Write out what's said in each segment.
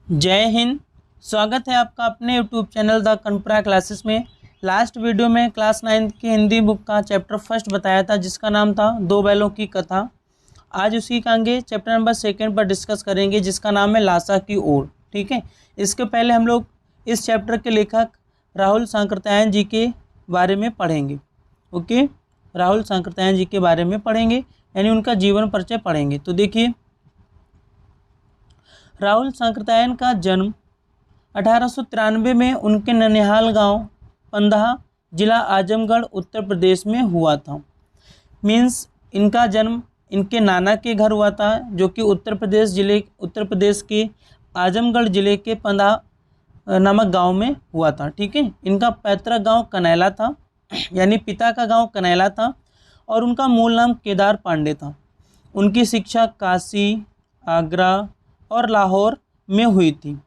जय हिंद। स्वागत है आपका अपने यूट्यूब चैनल द कनपुरा क्लासेस में। लास्ट वीडियो में क्लास 9 की हिंदी बुक का चैप्टर फर्स्ट बताया था जिसका नाम था दो बैलों की कथा। आज उसी का आगे चैप्टर नंबर 2 पर डिस्कस करेंगे जिसका नाम है लासा की ओर। ठीक है, इसके पहले हम लोग इस चैप्टर के लेखक राहुल सांकृत्यायन जी के बारे में पढ़ेंगे। ओके, राहुल सांकृत्यायन जी के बारे में पढ़ेंगे, यानी उनका जीवन परिचय पढ़ेंगे। तो देखिए, राहुल सांकृत्यायन का जन्म 1893 में उनके ननिहाल गांव पंदहा जिला आजमगढ़ उत्तर प्रदेश में हुआ था। मीन्स इनका जन्म इनके नाना के घर हुआ था जो कि उत्तर प्रदेश के आजमगढ़ जिले के पंदहा नामक गांव में हुआ था। ठीक है, इनका पैतृक गांव कनैला था, यानी पिता का गांव कनैला था और उनका मूल नाम केदार पांडे था। उनकी शिक्षा काशी, आगरा और लाहौर में हुई थी।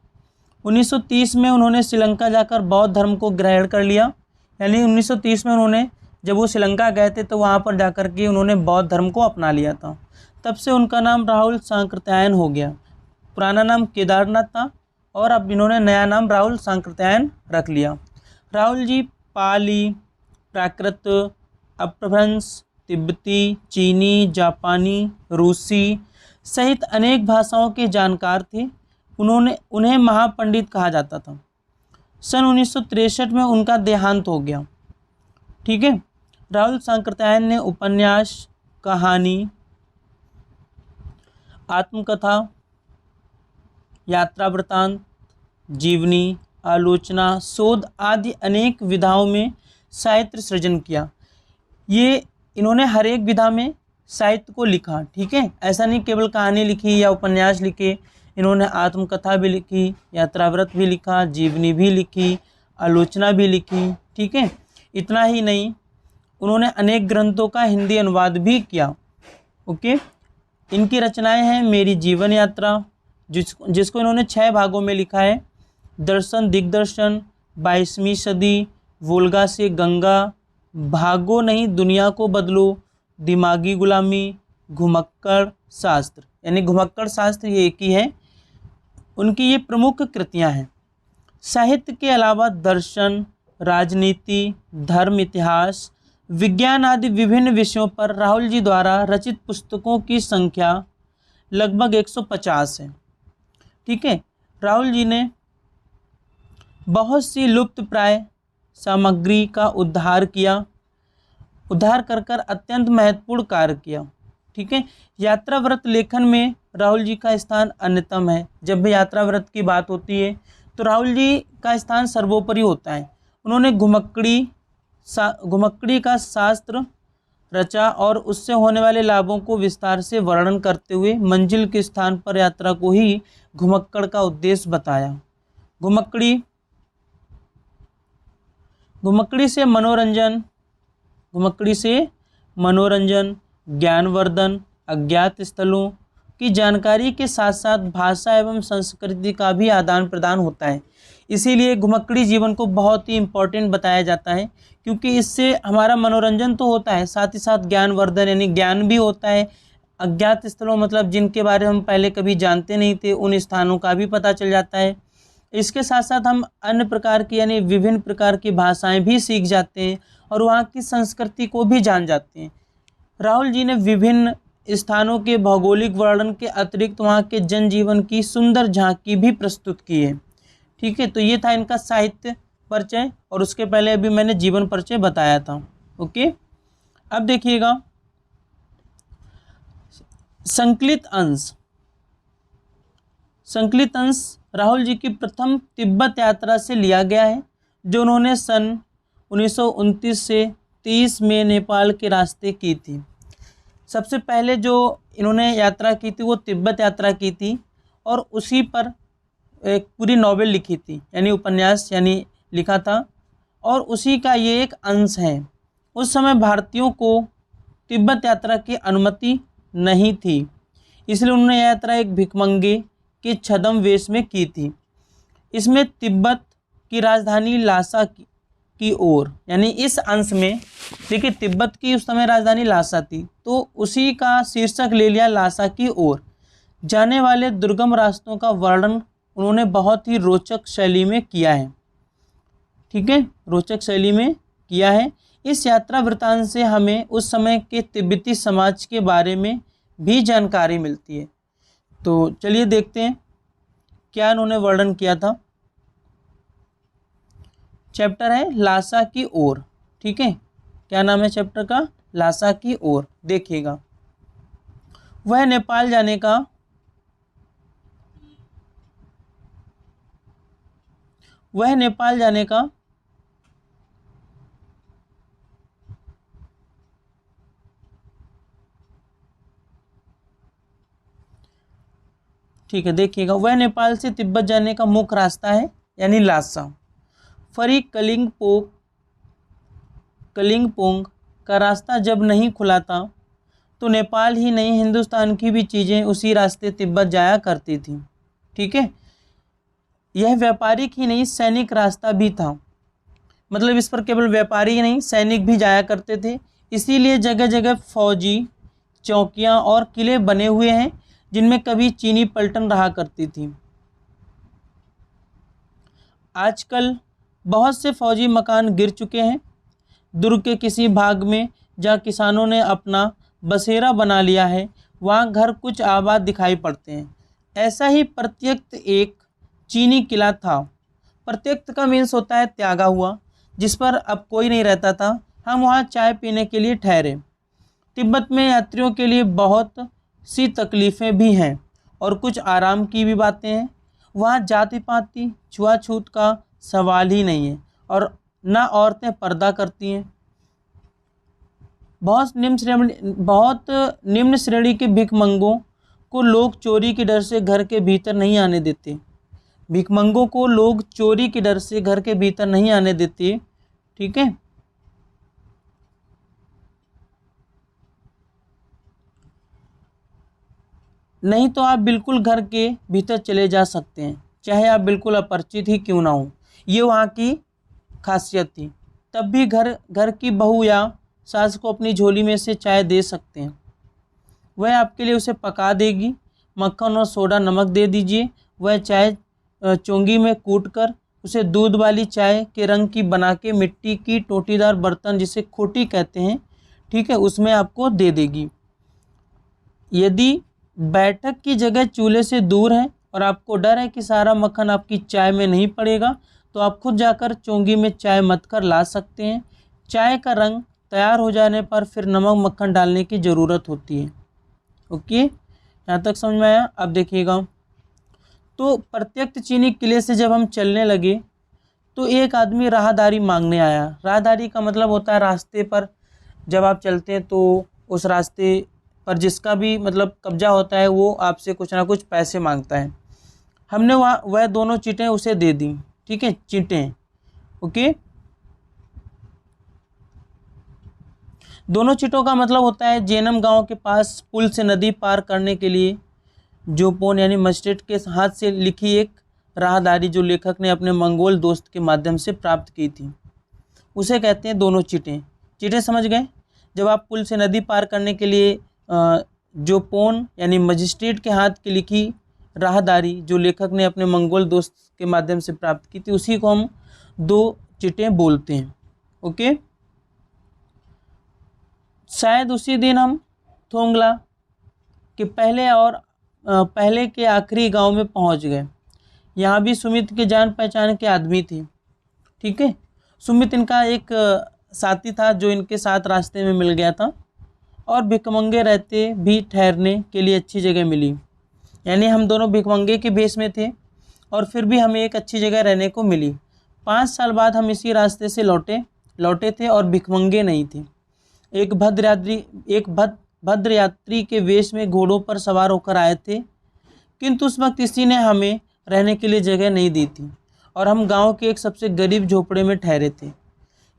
1930 में उन्होंने श्रीलंका जाकर बौद्ध धर्म को ग्रहण कर लिया, यानी 1930 में उन्होंने जब वो श्रीलंका गए थे तो वहाँ पर जाकर के उन्होंने बौद्ध धर्म को अपना लिया था। तब से उनका नाम राहुल सांकृत्यायन हो गया। पुराना नाम केदारनाथ था और अब इन्होंने नया नाम राहुल सांकृत्यायन रख लिया। राहुल जी पाली, प्राकृत, अपभ्रंश, तिब्बती, चीनी, जापानी, रूसी सहित अनेक भाषाओं के जानकार थे। उन्हें महापंडित कहा जाता था। सन 1963 में उनका देहांत हो गया। ठीक है, राहुल सांकृत्यायन ने उपन्यास, कहानी, आत्मकथा, यात्रा वृत्तांत, जीवनी, आलोचना, शोध आदि अनेक विधाओं में साहित्य सृजन किया। ये इन्होंने हर एक विधा में साहित्य को लिखा। ठीक है, ऐसा नहीं केवल कहानी लिखी या उपन्यास लिखे, इन्होंने आत्मकथा भी लिखी, यात्राव्रत भी लिखा, जीवनी भी लिखी, आलोचना भी लिखी। ठीक है, इतना ही नहीं, उन्होंने अनेक ग्रंथों का हिंदी अनुवाद भी किया। ओके, इनकी रचनाएं हैं मेरी जीवन यात्रा, जिसको इन्होंने 6 भागों में लिखा है। दर्शन दिग्दर्शन, 22वीं सदी, वोल्गा से गंगा, भागो नहीं दुनिया को बदलो, दिमागी गुलामी, घुमक्कड़ शास्त्र, यानी घुमक्कड़ शास्त्र ये एक ही है। उनकी ये प्रमुख कृतियां हैं। साहित्य के अलावा दर्शन, राजनीति, धर्म, इतिहास, विज्ञान आदि विभिन्न विषयों पर राहुल जी द्वारा रचित पुस्तकों की संख्या लगभग 150 है। ठीक है, राहुल जी ने बहुत सी लुप्त प्राय सामग्री का उद्धार कर अत्यंत महत्वपूर्ण कार्य किया। ठीक है, यात्रा व्रत लेखन में राहुल जी का स्थान अन्यतम है। जब भी यात्रा व्रत की बात होती है तो राहुल जी का स्थान सर्वोपरि होता है। उन्होंने घुमक्कड़ी का शास्त्र रचा और उससे होने वाले लाभों को विस्तार से वर्णन करते हुए मंजिल के स्थान पर यात्रा को ही घुमक्कड़ का उद्देश्य बताया। घुमक्कड़ी से मनोरंजन, ज्ञानवर्धन, अज्ञात स्थलों की जानकारी के साथ साथ भाषा एवं संस्कृति का भी आदान प्रदान होता है। इसीलिए घुमक्कड़ी जीवन को बहुत ही इम्पोर्टेंट बताया जाता है, क्योंकि इससे हमारा मनोरंजन तो होता है, साथ ही साथ ज्ञानवर्धन यानी ज्ञान भी होता है। अज्ञात स्थलों मतलब जिनके बारे में हम पहले कभी जानते नहीं थे, उन स्थानों का भी पता चल जाता है। इसके साथ साथ हम अन्य प्रकार की यानी विभिन्न प्रकार की भाषाएं भी सीख जाते हैं और वहाँ की संस्कृति को भी जान जाते हैं। राहुल जी ने विभिन्न स्थानों के भौगोलिक वर्णन के अतिरिक्त वहाँ के जनजीवन की सुंदर झांकी भी प्रस्तुत की है। ठीक है, तो ये था इनका साहित्य परिचय और उसके पहले अभी मैंने जीवन परिचय बताया था। ओके, अब देखिएगा संकलित अंश राहुल जी की प्रथम तिब्बत यात्रा से लिया गया है, जो उन्होंने सन 1929 से 30 में नेपाल के रास्ते की थी। सबसे पहले जो इन्होंने यात्रा की थी वो तिब्बत यात्रा की थी और उसी पर एक पूरी नॉवेल लिखी थी, यानी उपन्यास यानी लिखा था, और उसी का ये एक अंश है। उस समय भारतीयों को तिब्बत यात्रा की अनुमति नहीं थी, इसलिए उन्होंने यात्रा एक भिखमंगे के छद्म वेश में की थी। इसमें तिब्बत की राजधानी लासा की ओर, यानी इस अंश में देखिए तिब्बत की उस समय राजधानी लासा थी, तो उसी का शीर्षक ले लिया लासा की ओर। जाने वाले दुर्गम रास्तों का वर्णन उन्होंने बहुत ही रोचक शैली में किया है। ठीक है, रोचक शैली में किया है। इस यात्रा वृत्तांत से हमें उस समय के तिब्बती समाज के बारे में भी जानकारी मिलती है। तो चलिए देखते हैं क्या उन्होंने वर्णन किया था। चैप्टर है लासा की ओर। ठीक है, क्या नाम है चैप्टर का? लासा की ओर। देखिएगा, वह नेपाल जाने का ठीक है, देखिएगा, वह नेपाल से तिब्बत जाने का मुख्य रास्ता है, यानी लासा। फरी कलिंगपोंग का रास्ता जब नहीं खुला था तो नेपाल ही नहीं, हिंदुस्तान की भी चीज़ें उसी रास्ते तिब्बत जाया करती थी। ठीक है, यह व्यापारिक ही नहीं, सैनिक रास्ता भी था। मतलब इस पर केवल व्यापारी ही नहीं, सैनिक भी जाया करते थे। इसीलिए जगह जगह फौजी चौकियां और किले बने हुए हैं, जिनमें कभी चीनी पलटन रहा करती थी। आजकल बहुत से फौजी मकान गिर चुके हैं। दुर्ग के किसी भाग में जहाँ किसानों ने अपना बसेरा बना लिया है, वहाँ घर कुछ आबाद दिखाई पड़ते हैं। ऐसा ही प्रत्यक्त एक चीनी किला था। प्रत्यक्त का मीन्स होता है त्यागा हुआ, जिस पर अब कोई नहीं रहता था। हम वहाँ चाय पीने के लिए ठहरे। तिब्बत में यात्रियों के लिए बहुत सी तकलीफ़ें भी हैं और कुछ आराम की भी बातें हैं। वहाँ जाति पाति छुआछूत का सवाल ही नहीं है और ना औरतें पर्दा करती हैं। बहुत निम्न श्रेणी के भिखमंगों को लोग चोरी के डर से घर के भीतर नहीं आने देते। भिखमंगों को लोग चोरी के डर से घर के भीतर नहीं आने देते। ठीक है, नहीं तो आप बिल्कुल घर के भीतर चले जा सकते हैं, चाहे आप बिल्कुल अपरिचित ही क्यों ना हो। ये वहाँ की खासियत थी। तब भी घर की बहू या सास को अपनी झोली में से चाय दे सकते हैं। वह आपके लिए उसे पका देगी। मक्खन और सोडा नमक दे दीजिए। वह चाय चोंगी में कूटकर उसे दूध वाली चाय के रंग की बना के मिट्टी की टोटीदार बर्तन, जिसे खोटी कहते हैं, ठीक है, उसमें आपको दे देगी। यदि बैठक की जगह चूल्हे से दूर है और आपको डर है कि सारा मक्खन आपकी चाय में नहीं पड़ेगा, तो आप खुद जाकर चोंगी में चाय मथ कर ला सकते हैं। चाय का रंग तैयार हो जाने पर फिर नमक मक्खन डालने की ज़रूरत होती है। ओके, यहाँ तक समझ में आया? अब देखिएगा, तो प्रत्यक्त चीनी किले से जब हम चलने लगे तो एक आदमी राहदारी मांगने आया। राहदारी का मतलब होता है रास्ते पर जब आप चलते हैं तो उस रास्ते पर जिसका भी मतलब कब्जा होता है वो आपसे कुछ ना कुछ पैसे मांगता है। हमने वह दोनों चीटें उसे दे दी। ठीक है, चीटें। ओके, दोनों चीटों का मतलब होता है जेनम गांव के पास पुल से नदी पार करने के लिए जोपोन यानी मजिस्ट्रेट के हाथ से लिखी एक राहदारी, जो लेखक ने अपने मंगोल दोस्त के माध्यम से प्राप्त की थी, उसे कहते हैं दोनों चीटें। चीटें समझ गए? जब आप पुल से नदी पार करने के लिए जोपोन यानी मजिस्ट्रेट के हाथ की लिखी राहदारी, जो लेखक ने अपने मंगोल दोस्त के माध्यम से प्राप्त की थी, उसी को हम दो चीटें बोलते हैं। ओके, शायद उसी दिन हम थोंगला के पहले के आखिरी गांव में पहुंच गए। यहाँ भी सुमित के जान पहचान के आदमी थे। ठीक है, सुमित इनका एक साथी था जो इनके साथ रास्ते में मिल गया था, और भिखमंगे रहते भी ठहरने के लिए अच्छी जगह मिली। यानी हम दोनों भिखमंगे के भेष में थे और फिर भी हमें एक अच्छी जगह रहने को मिली। 5 साल बाद हम इसी रास्ते से लौटे थे और भिखमंगे नहीं थे। एक भद्र यात्री के वेश में घोड़ों पर सवार होकर आए थे, किंतु उस वक्त किसी ने हमें रहने के लिए जगह नहीं दी थी और हम गांव के एक सबसे गरीब झोपड़े में ठहरे थे।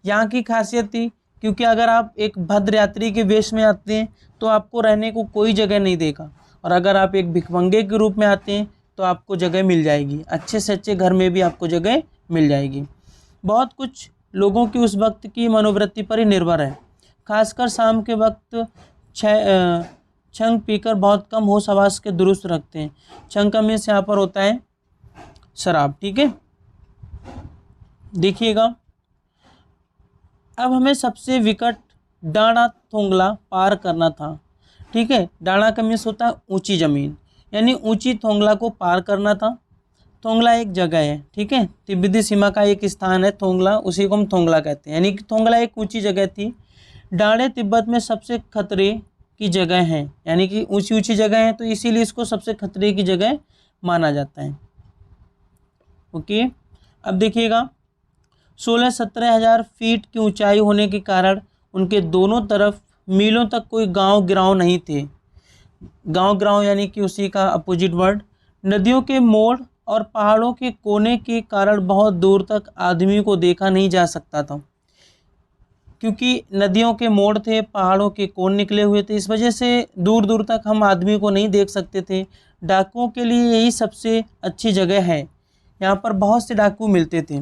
यहाँ की खासियत थी, क्योंकि अगर आप एक भद्र यात्री के वेश में आते हैं तो आपको रहने को कोई जगह नहीं देगा, और अगर आप एक भिखमंगे के रूप में आते हैं तो आपको जगह मिल जाएगी। अच्छे से अच्छे घर में भी आपको जगह मिल जाएगी। बहुत कुछ लोगों की उस वक्त की मनोवृत्ति पर ही निर्भर है। खासकर शाम के वक्त छंग पीकर बहुत कम होश हवास के दुरुस्त रखते हैं। छंग का मीन्स यहाँ पर होता है शराब। ठीक है, देखिएगा अब हमें सबसे विकट डाणा थोंगला पार करना था। ठीक है, डाणा का मीन्स होता है ऊंची ज़मीन, यानी ऊंची थोंगला को पार करना था। थोंगला एक जगह है, ठीक है, तिब्बती सीमा का एक स्थान है थोंगला, उसी को हम थोंगला कहते हैं, यानी कि थोंगला एक ऊंची जगह थी। डाणे तिब्बत में सबसे खतरे की जगह है, यानी कि ऊंची ऊंची जगह है, तो इसीलिए इसको सबसे खतरे की जगह माना जाता है। ओके, अब देखिएगा 16-17 हज़ार फीट की ऊंचाई होने के कारण उनके दोनों तरफ मीलों तक कोई गांव गिराव नहीं थे। गांव गिराव यानी कि उसी का अपोजिट वर्ड। नदियों के मोड़ और पहाड़ों के कोने के कारण बहुत दूर तक आदमी को देखा नहीं जा सकता था, क्योंकि नदियों के मोड़ थे, पहाड़ों के कोन निकले हुए थे, इस वजह से दूर दूर तक हम आदमी को नहीं देख सकते थे। डाकुओं के लिए यही सबसे अच्छी जगह है, यहाँ पर बहुत से डाकू मिलते थे।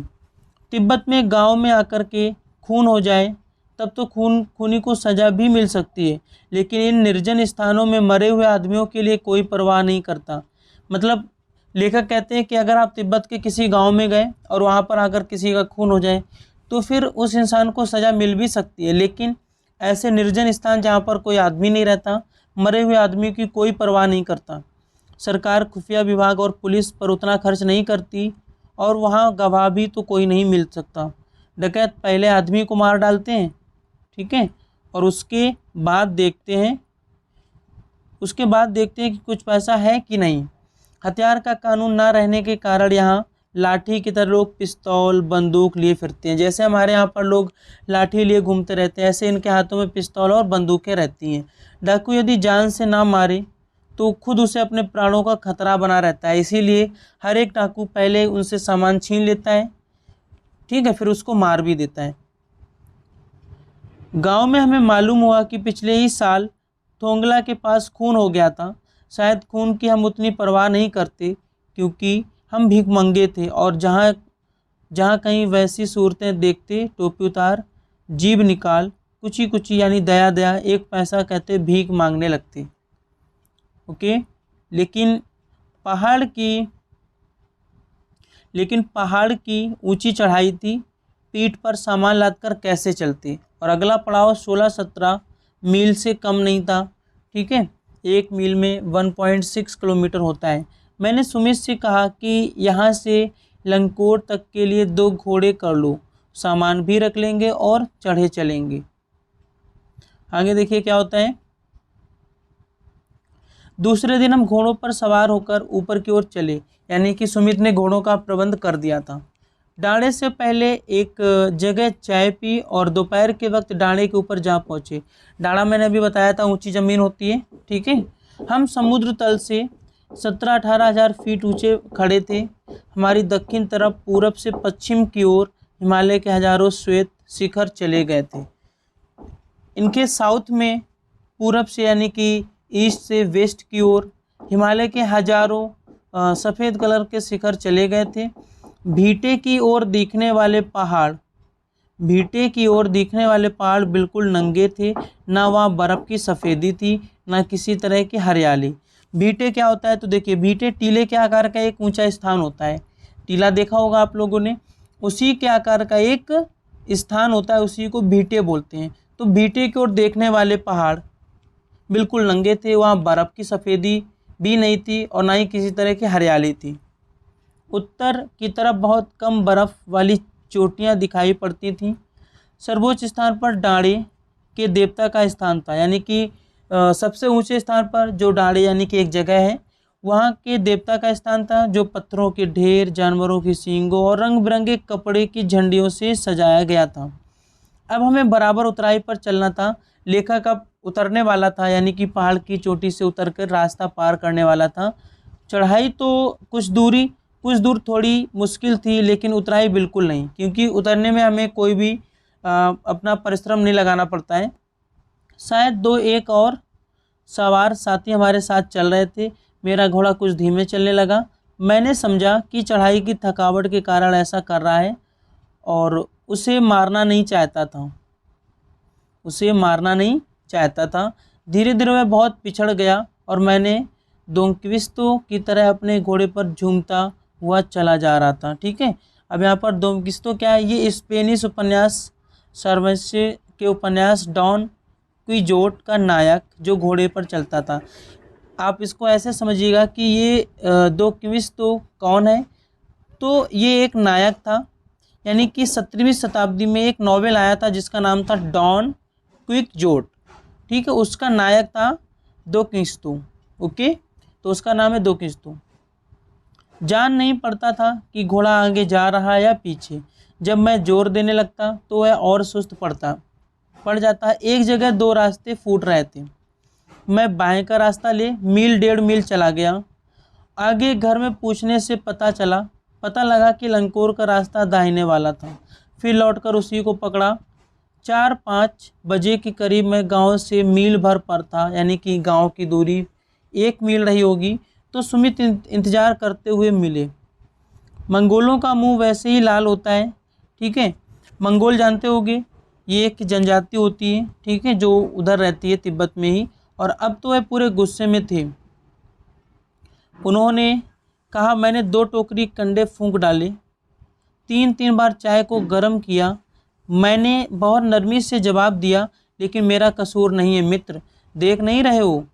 तिब्बत में गांव में आकर के खून हो जाए तब तो खूनी को सज़ा भी मिल सकती है, लेकिन इन निर्जन स्थानों में मरे हुए आदमियों के लिए कोई परवाह नहीं करता। मतलब लेखक कहते हैं कि अगर आप तिब्बत के किसी गांव में गए और वहां पर आकर किसी का खून हो जाए तो फिर उस इंसान को सज़ा मिल भी सकती है, लेकिन ऐसे निर्जन स्थान जहाँ पर कोई आदमी नहीं रहता, मरे हुए आदमी की कोई परवाह नहीं करता। सरकार, खुफिया विभाग और पुलिस पर उतना खर्च नहीं करती और वहाँ गवाह भी तो कोई नहीं मिल सकता। डकैत पहले आदमी को मार डालते हैं, ठीक है, और उसके बाद देखते हैं कि कुछ पैसा है कि नहीं। हथियार का कानून ना रहने के कारण यहाँ लाठी की तरह लोग पिस्तौल बंदूक लिए फिरते हैं। जैसे हमारे यहाँ पर लोग लाठी लिए घूमते रहते हैं, ऐसे इनके हाथों में पिस्तौल और बंदूकें रहती हैं। डाकू यदि जान से ना मारे तो खुद उसे अपने प्राणों का खतरा बना रहता है, इसीलिए हर एक डाकू पहले उनसे सामान छीन लेता है, ठीक है, फिर उसको मार भी देता है। गांव में हमें मालूम हुआ कि पिछले ही साल थोंगला के पास खून हो गया था। शायद खून की हम उतनी परवाह नहीं करते क्योंकि हम भिखमंगे थे, और जहाँ कहीं वैसी सूरतें देखते टोपी उतार, जीभ निकाल, कुची कुची यानी दया दया, एक पैसा कहते भीख मांगने लगते। ओके, लेकिन पहाड़ की ऊंची चढ़ाई थी, पीठ पर सामान लादकर कैसे चलते, और अगला पड़ाव 16-17 मील से कम नहीं था। ठीक है, एक मील में 1.6 किलोमीटर होता है। मैंने सुमित से कहा कि यहाँ से लंगकोट तक के लिए 2 घोड़े कर लो, सामान भी रख लेंगे और चढ़े चलेंगे। आगे देखिए क्या होता है। दूसरे दिन हम घोड़ों पर सवार होकर ऊपर की ओर चले, यानी कि सुमित ने घोड़ों का प्रबंध कर दिया था। डाणे से पहले एक जगह चाय पी और दोपहर के वक्त डाणे के ऊपर जा पहुँचे। डाणा मैंने अभी बताया था ऊंची ज़मीन होती है, ठीक है। हम समुद्र तल से 17-18 हज़ार फीट ऊंचे खड़े थे। हमारी दक्षिण तरफ पूरब से पश्चिम की ओर हिमालय के हजारों श्वेत शिखर चले गए थे। इनके साउथ में पूरब से यानी कि ईस्ट से वेस्ट की ओर हिमालय के हजारों सफ़ेद कलर के शिखर चले गए थे। भीटे की ओर दिखने वाले पहाड़ बिल्कुल नंगे थे, ना वहाँ बर्फ़ की सफ़ेदी थी, ना किसी तरह की हरियाली। भीटे क्या होता है तो देखिए, भीटे टीले के आकार का एक ऊंचा स्थान होता है। टीला देखा होगा आप लोगों ने, उसी के आकार का एक स्थान होता है, उसी को भीटे बोलते हैं। तो भीटे की ओर देखने वाले पहाड़ बिल्कुल नंगे थे, वहाँ बर्फ़ की सफ़ेदी भी नहीं थी और ना ही किसी तरह की हरियाली थी। उत्तर की तरफ बहुत कम बर्फ़ वाली चोटियाँ दिखाई पड़ती थीं। सर्वोच्च स्थान पर डाणे के देवता का स्थान था, यानी कि सबसे ऊंचे स्थान पर जो डाणे यानी कि एक जगह है, वहाँ के देवता का स्थान था, जो पत्थरों के ढेर, जानवरों की सींगों और रंग बिरंगे कपड़े की झंडियों से सजाया गया था। अब हमें बराबर उतराई पर चलना था। लेखक अब उतरने वाला था, यानी कि पहाड़ की चोटी से उतरकर रास्ता पार करने वाला था। चढ़ाई तो कुछ दूर थोड़ी मुश्किल थी, लेकिन उतराई बिल्कुल नहीं, क्योंकि उतरने में हमें कोई भी अपना परिश्रम नहीं लगाना पड़ता है। शायद 2-1 और सवार साथी हमारे साथ चल रहे थे। मेरा घोड़ा कुछ धीमे चलने लगा। मैंने समझा कि चढ़ाई की थकावट के कारण ऐसा कर रहा है और उसे मारना नहीं चाहता था। धीरे धीरे मैं बहुत पिछड़ गया और मैंने दोंक्विस्तों की तरह अपने घोड़े पर झूमता हुआ चला जा रहा था। ठीक है, अब यहाँ पर दो किस्तों क्या है, ये स्पेनिश उपन्यास सर्वेसे के उपन्यास डॉन क्विजोट का नायक जो घोड़े पर चलता था। आप इसको ऐसे समझिएगा कि ये दो क्विस्तो कौन है, तो ये एक नायक था, यानी कि 17वीं शताब्दी में एक नॉवेल आया था जिसका नाम था डॉन क्विक्जोट। ठीक है, उसका नायक था दो किस्तू। ओके, तो उसका नाम है दो किस्तू। जान नहीं पड़ता था कि घोड़ा आगे जा रहा है या पीछे। जब मैं जोर देने लगता तो वह और सुस्त पड़ जाता। एक जगह दो रास्ते फूट रहे थे। मैं बाएं का रास्ता ले मील 1.5 मील चला गया। आगे घर में पूछने से पता लगा कि लंकोर का रास्ता दाहिने वाला था। फिर लौटकर उसी को पकड़ा। 4-5 बजे के करीब मैं गांव से मील भर पर था, यानी कि गांव की दूरी 1 मील रही होगी। तो सुमित इंतज़ार करते हुए मिले। मंगोलों का मुंह वैसे ही लाल होता है। ठीक है, मंगोल जानते होगे, ये एक जनजाति होती है, ठीक है, जो उधर रहती है तिब्बत में ही। और अब तो वह पूरे गुस्से में थे। उन्होंने कहा, मैंने 2 टोकरी कंडे फूंक डाले, 3 बार चाय को गर्म किया। मैंने बहुत नरमी से जवाब दिया, लेकिन मेरा कसूर नहीं है मित्र, देख नहीं रहे हो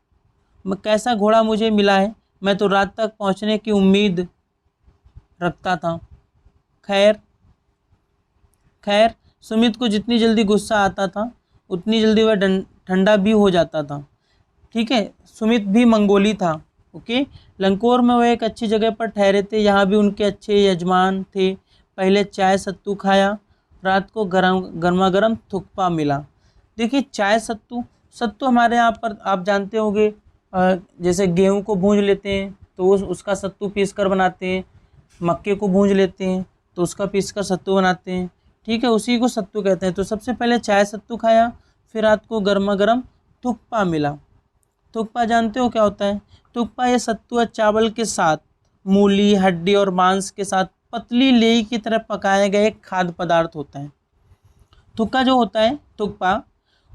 कैसा घोड़ा मुझे मिला है। मैं तो रात तक पहुंचने की उम्मीद रखता था। खैर सुमित को जितनी जल्दी गुस्सा आता था उतनी जल्दी वह ठंडा भी हो जाता था। ठीक है, सुमित भी मंगोली था। ओके, लंकोर में वह एक अच्छी जगह पर ठहरे थे। यहाँ भी उनके अच्छे यजमान थे। पहले चाय सत्तू खाया, रात को गर्मा गर्म थुक्पा मिला। देखिए, चाय सत्तू हमारे यहाँ पर आप जानते होंगे, जैसे गेहूं को भूंज लेते हैं तो उसका सत्तू पीस कर बनाते हैं, मक्के को भूंज लेते हैं तो उसका पीस कर सत्तू बनाते हैं। ठीक है, उसी को सत्तू कहते हैं। तो सबसे पहले चाय सत्तू खाया, फिर रात को गर्मा गर्म थुक्पा मिला। थुक्पा जानते हो क्या होता है? थुक्पा ये सत्तू या चावल के साथ मूली, हड्डी और मांस के साथ पतली लेई की तरह पकाया गया एक खाद्य पदार्थ होता है। थुक्का जो होता है, थुक्पा,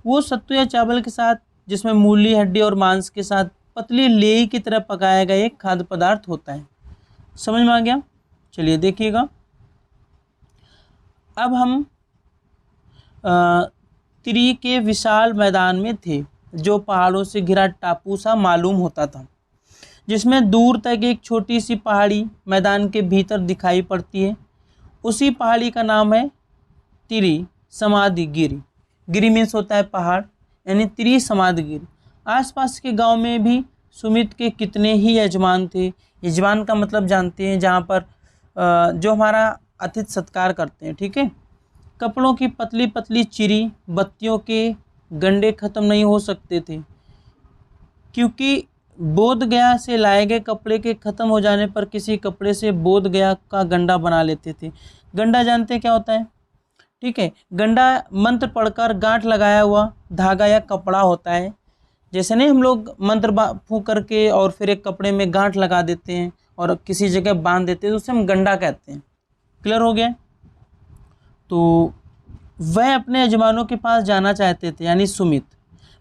वो सत्तू या चावल के साथ जिसमें मूली, हड्डी और मांस के साथ पतली लेई की तरह पकाया गया एक खाद्य पदार्थ होता है। समझ में आ गया? चलिए देखिएगा। अब हम तिरी के विशाल मैदान में थे, जो पहाड़ों से घिरा टापू सा मालूम होता था, जिसमें दूर तक एक छोटी सी पहाड़ी मैदान के भीतर दिखाई पड़ती है। उसी पहाड़ी का नाम है तिरी समाधि गिरी। गिरी मीन्स होता है पहाड़, यानी तिरी समाधि गिरी। आसपास के गांव में भी सुमित के कितने ही यजमान थे। यजमान का मतलब जानते हैं, जहाँ पर जो हमारा अतिथि सत्कार करते हैं। ठीक है, कपड़ों की पतली पतली चिरी, बत्तियों के गंडे ख़त्म नहीं हो सकते थे, क्योंकि बोध गया से लाए गए कपड़े के ख़त्म हो जाने पर किसी कपड़े से बोध गया का गंडा बना लेते थे। गंडा जानते हैं क्या होता है? ठीक है, गंडा मंत्र पढ़कर गांठ लगाया हुआ धागा या कपड़ा होता है। जैसे नहीं हम लोग मंत्र फूंक करके और फिर एक कपड़े में गांठ लगा देते हैं और किसी जगह बांध देते हैं, तो उसे हम गंडा कहते हैं। क्लियर हो गया? तो वह अपने यजमानों के पास जाना चाहते थे, यानी सुमित।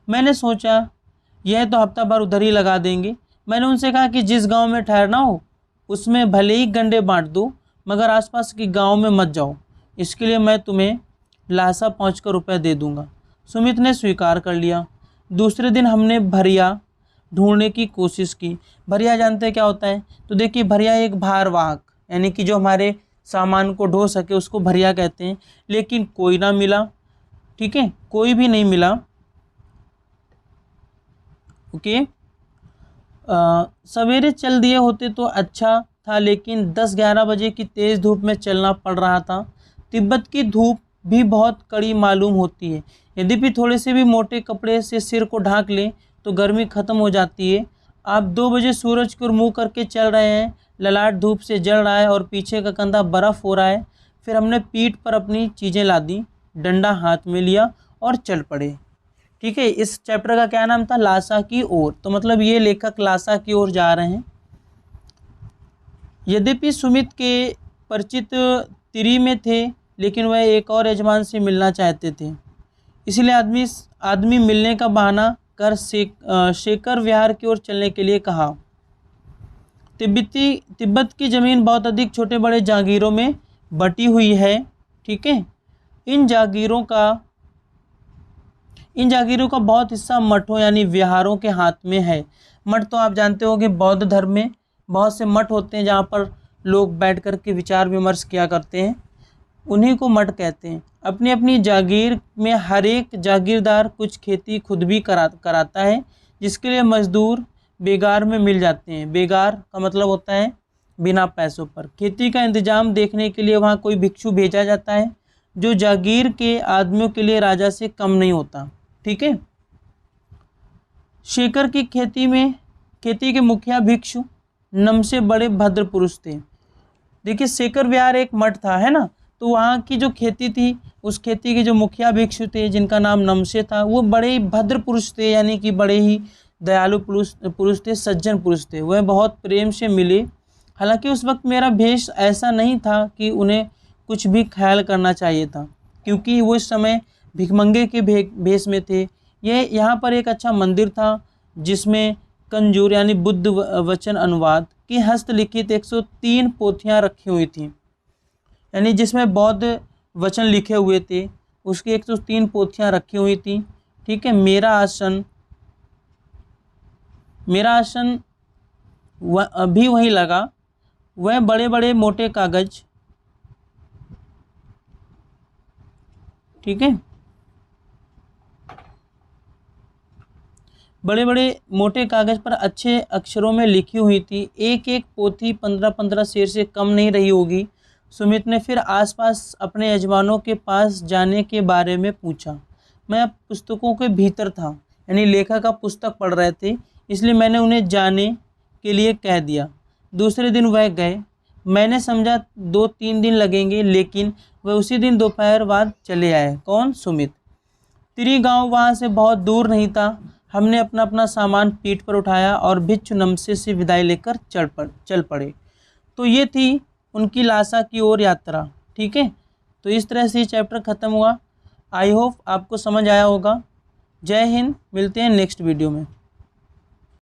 मैंने सोचा यह तो हफ्ता भर उधर ही लगा देंगे। मैंने उनसे कहा कि जिस गांव में ठहरना हो उसमें भले ही गंडे बांट दो, मगर आसपास के गांव में मत जाओ। इसके लिए मैं तुम्हें लासा पहुंचकर रुपए दे दूंगा। सुमित ने स्वीकार कर लिया। दूसरे दिन हमने भरिया ढूंढने की कोशिश की। भरिया जानते हैं क्या होता है? तो देखिए, भरिया एक भारवाहक, यानी कि जो हमारे सामान को ढो सके उसको भरिया कहते हैं। लेकिन कोई ना मिला। ठीक है, कोई भी नहीं मिला। ओके, सवेरे चल दिए होते तो अच्छा था, लेकिन 10-11 बजे की तेज़ धूप में चलना पड़ रहा था। तिब्बत की धूप भी बहुत कड़ी मालूम होती है। यद्यपि थोड़े से भी मोटे कपड़े से सिर को ढांक लें तो गर्मी ख़त्म हो जाती है। आप 2 बजे सूरज को मुँह करके चल रहे हैं, ललाट धूप से जल रहा है और पीछे का कंधा बर्फ़ हो रहा है। फिर हमने पीठ पर अपनी चीज़ें लादी, डंडा हाथ में लिया और चल पड़े। ठीक है, इस चैप्टर का क्या नाम था? लासा की ओर। तो मतलब ये लेखक लासा की ओर जा रहे हैं। यद्यपि सुमित के परिचित तिरी में थे, लेकिन वह एक और यजमान से मिलना चाहते थे। इसलिए आदमी मिलने का बहाना कर शेखर विहार की ओर चलने के लिए कहा। तिब्बत की ज़मीन बहुत अधिक छोटे बड़े जागीरों में बटी हुई है। ठीक है, इन जागीरों का बहुत हिस्सा मठों यानी विहारों के हाथ में है। मठ तो आप जानते हो कि बौद्ध धर्म में बहुत से मठ होते हैं जहाँ पर लोग बैठ कर के विचार विमर्श किया करते हैं, उन्हीं को मठ कहते हैं। अपनी अपनी जागीर में हर एक जागीरदार कुछ खेती खुद भी कराता है, जिसके लिए मजदूर बेगार में मिल जाते हैं। बेगार का मतलब होता है बिना पैसों पर। खेती का इंतजाम देखने के लिए वहाँ कोई भिक्षु भेजा जाता है, जो जागीर के आदमियों के लिए राजा से कम नहीं होता। ठीक है, शेखर की खेती के मुखिया भिक्षु नमसे बड़े भद्र पुरुष थे। देखिए, शेखर विहार एक मठ था, है ना, तो वहाँ की जो खेती थी, उस खेती के जो मुखिया भिक्षु थे जिनका नाम नमसे था, वो बड़े ही भद्र पुरुष थे, यानी कि बड़े ही दयालु पुरुष थे, सज्जन पुरुष थे। वह बहुत प्रेम से मिले। हालांकि उस वक्त मेरा भेष ऐसा नहीं था कि उन्हें कुछ भी ख्याल करना चाहिए था, क्योंकि वो इस समय भिखमंगे के भेष में थे। ये यहाँ पर एक अच्छा मंदिर था जिसमें कंजूर यानी बुद्ध वचन अनुवाद की हस्तलिखित 103 पोथियाँ रखी हुई थी, यानी जिसमें बौद्ध वचन लिखे हुए थे, उसकी 103 पोथियाँ रखी हुई थी। ठीक है, मेरा आसन अभी वहीं लगा। वह बड़े बड़े मोटे कागज, ठीक है, बड़े बड़े मोटे कागज पर अच्छे अक्षरों में लिखी हुई थी। एक एक पोथी 15-15 शेर से कम नहीं रही होगी। सुमित ने फिर आसपास अपने यजमानों के पास जाने के बारे में पूछा। मैं अब पुस्तकों के भीतर था, यानी लेखक का पुस्तक पढ़ रहे थे, इसलिए मैंने उन्हें जाने के लिए कह दिया। दूसरे दिन वह गए। मैंने समझा 2-3 दिन लगेंगे, लेकिन वह उसी दिन दोपहर बाद चले आए। कौन? सुमित। तिरी गांव वहाँ से बहुत दूर नहीं था। हमने अपना अपना सामान पीठ पर उठाया और भिक्षु नमसे से विदाई लेकर चल पड़े। तो ये थी उनकी लासा की ओर यात्रा। ठीक है, तो इस तरह से ये चैप्टर ख़त्म हुआ। आई होप आपको समझ आया होगा। जय हिंद, मिलते हैं नेक्स्ट वीडियो में।